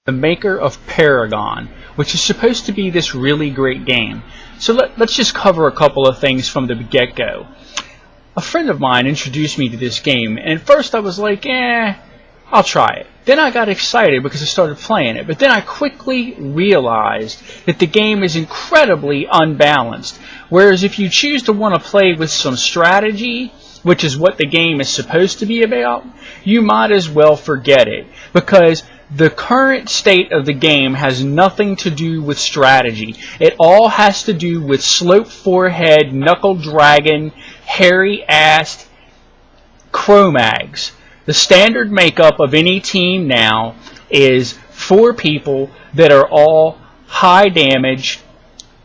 the maker of Paragon, which is supposed to be this really great game. So let's just cover a couple of things from the get-go. A friend of mine introduced me to this game, and at first I was like, I'll try it. Then I got excited because I started playing it, but then I quickly realized that the game is incredibly unbalanced. Whereas if you choose to want to play with some strategy, which is what the game is supposed to be about, you might as well forget it, because the current state of the game has nothing to do with strategy. It all has to do with slope forehead, knuckle dragon, hairy-assed Cro-Mags. The standard makeup of any team now is 4 people that are all high damage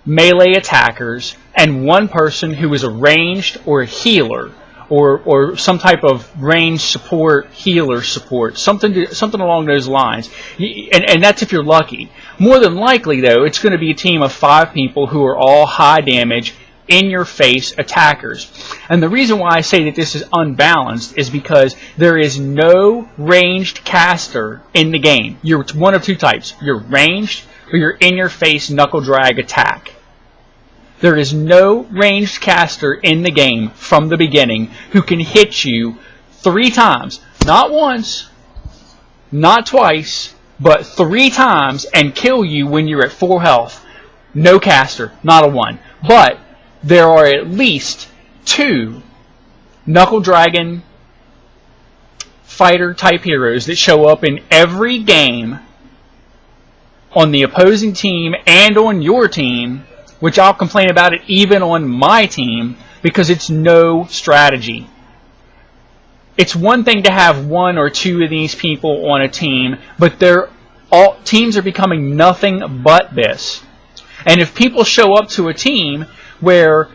melee attackers and 1 person who is a ranged or a healer, or some type of range support, healer support, something along those lines. And that's if you're lucky. More than likely, though, it's going to be a team of 5 people who are all high damage, in-your-face attackers. And the reason why I say that this is unbalanced is because there is no ranged caster in the game. You're one of 2 types. You're ranged or you're in-your-face knuckle drag attack. There is no ranged caster in the game from the beginning who can hit you 3 times. Not once, not twice, but 3 times and kill you when you're at full health. No caster, not a one. But there are at least 2 Knuckle Dragon fighter type heroes that show up in every game on the opposing team and on your team, which I'll complain about it even on my team, because it's no strategy. It's one thing to have 1 or 2 of these people on a team, but teams are becoming nothing but this. And if people show up to a team where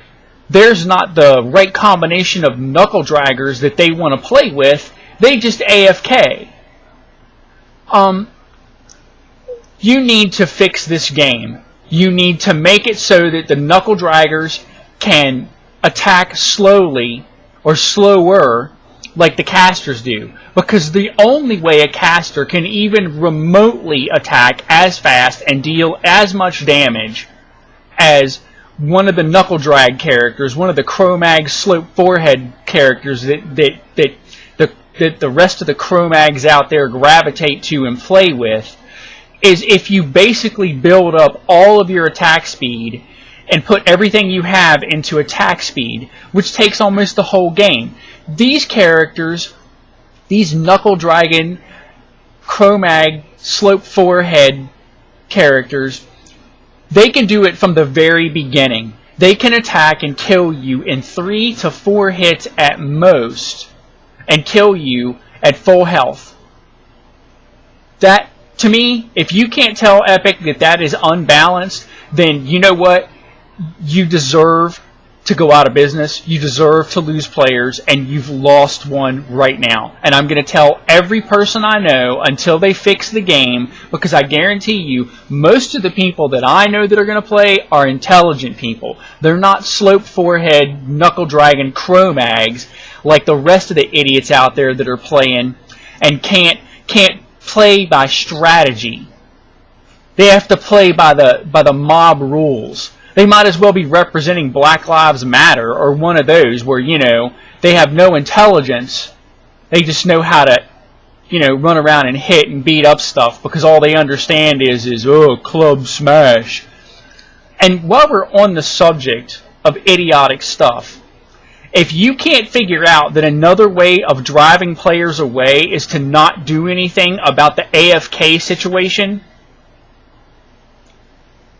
there's not the right combination of knuckle draggers that they want to play with, they just AFK. You need to fix this game. You need to make it so that the knuckle draggers can attack slowly or slower like the casters do. Because the only way a caster can even remotely attack as fast and deal as much damage as one of the knuckle drag characters, one of the Cro-Mag slope forehead characters that the rest of the Cro-Mags out there gravitate to and play with, is if you basically build up all of your attack speed and put everything you have into attack speed, which takes almost the whole game. These characters, these Knuckle Dragon, Cro-Mag, Slope Forehead characters, they can do it from the very beginning. They can attack and kill you in 3 to 4 hits at most and kill you at full health. That, to me, if you can't tell Epic that that is unbalanced, then you know what? You deserve to go out of business. You deserve to lose players, and you've lost one right now. And I'm going to tell every person I know until they fix the game, because I guarantee you, most of the people that I know that are going to play are intelligent people. They're not slope forehead, knuckle dragon Cro-Mags like the rest of the idiots out there that are playing and can't play by strategy. They have to play by the mob rules. They might as well be representing Black Lives Matter or one of those where, they have no intelligence. They just know how to, run around and hit and beat up stuff because all they understand is club smash. And while we're on the subject of idiotic stuff, if you can't figure out that another way of driving players away is to not do anything about the AFK situation,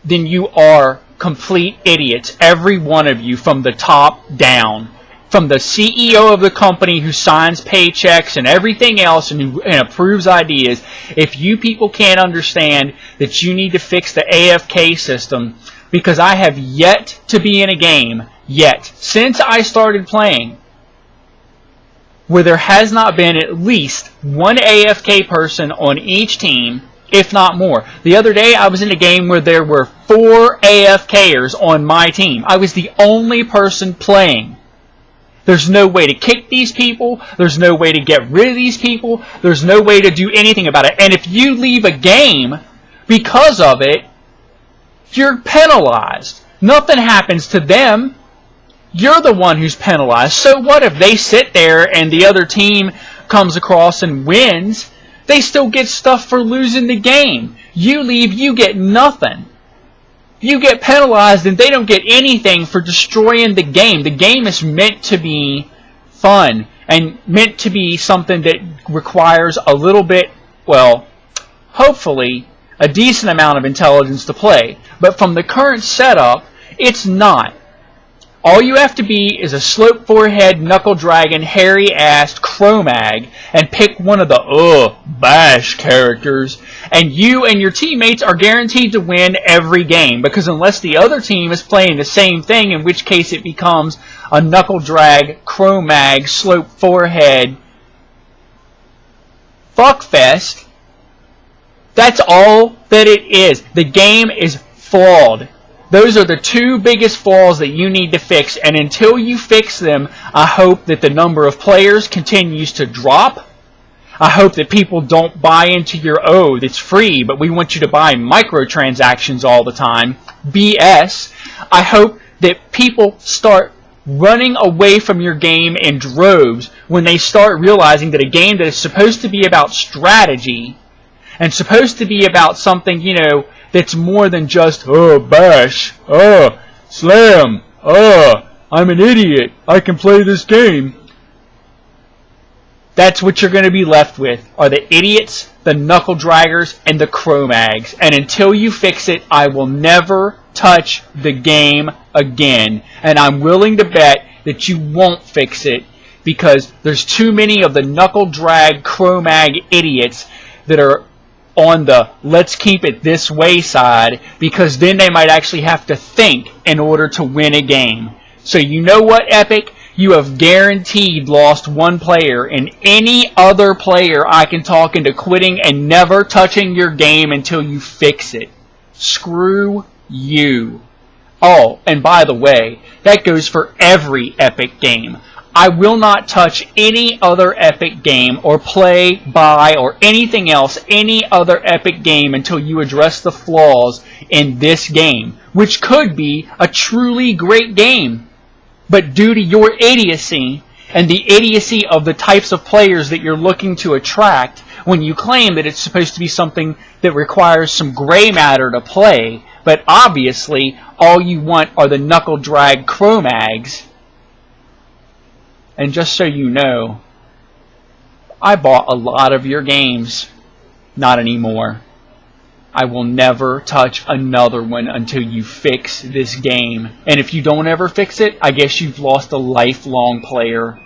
then you are complete idiots, every one of you, from the top down. From the CEO of the company who signs paychecks and everything else and approves ideas. If you people can't understand that you need to fix the AFK system, because I have yet to be in a game, since I started playing, where there has not been at least 1 AFK person on each team, if not more. The other day, I was in a game where there were 4 AFKers on my team. I was the only person playing. There's no way to kick these people. There's no way to get rid of these people. There's no way to do anything about it. And if you leave a game because of it, you're penalized. Nothing happens to them. You're the one who's penalized. So what if they sit there and the other team comes across and wins? They still get stuff for losing the game. You leave, you get nothing. You get penalized and they don't get anything for destroying the game. The game is meant to be fun and meant to be something that requires a little bit, well, hopefully, a decent amount of intelligence to play. But from the current setup, it's not. All you have to be is a slope forehead, knuckle dragon, hairy-assed Cro-Mag and pick one of the bash characters, and you and your teammates are guaranteed to win every game, because unless the other team is playing the same thing, in which case it becomes a knuckle drag, Cro-Mag, slope forehead fuckfest. That's all that it is. The game is flawed. Those are the two biggest flaws that you need to fix, and until you fix them, I hope that the number of players continues to drop. I hope that people don't buy into your, it's free, but we want you to buy microtransactions all the time. BS. I hope that people start running away from your game in droves when they start realizing that a game that is supposed to be about strategy and supposed to be about something, that's more than just, bash, slam, I'm an idiot, I can play this game. That's what you're going to be left with, are the idiots, the knuckle draggers, and the Cro-Mags. And until you fix it, I will never touch the game again. And I'm willing to bet that you won't fix it, because there's too many of the knuckle drag Cro-Mag idiots that are on the let's keep it this way side, because then they might actually have to think in order to win a game. So you know what, Epic? You have guaranteed lost one player, and any other player I can talk into quitting and never touching your game until you fix it. Screw you. Oh, and by the way, that goes for every Epic game. I will not touch any other Epic game or play, buy, or anything else, any other Epic game until you address the flaws in this game, which could be a truly great game. But due to your idiocy and the idiocy of the types of players that you're looking to attract, when you claim that it's supposed to be something that requires some gray matter to play, but obviously all you want are the knuckle drag Cro-Mags. And just so you know, I bought a lot of your games. Not anymore. I will never touch another one until you fix this game. And if you don't ever fix it, I guess you've lost a lifelong player.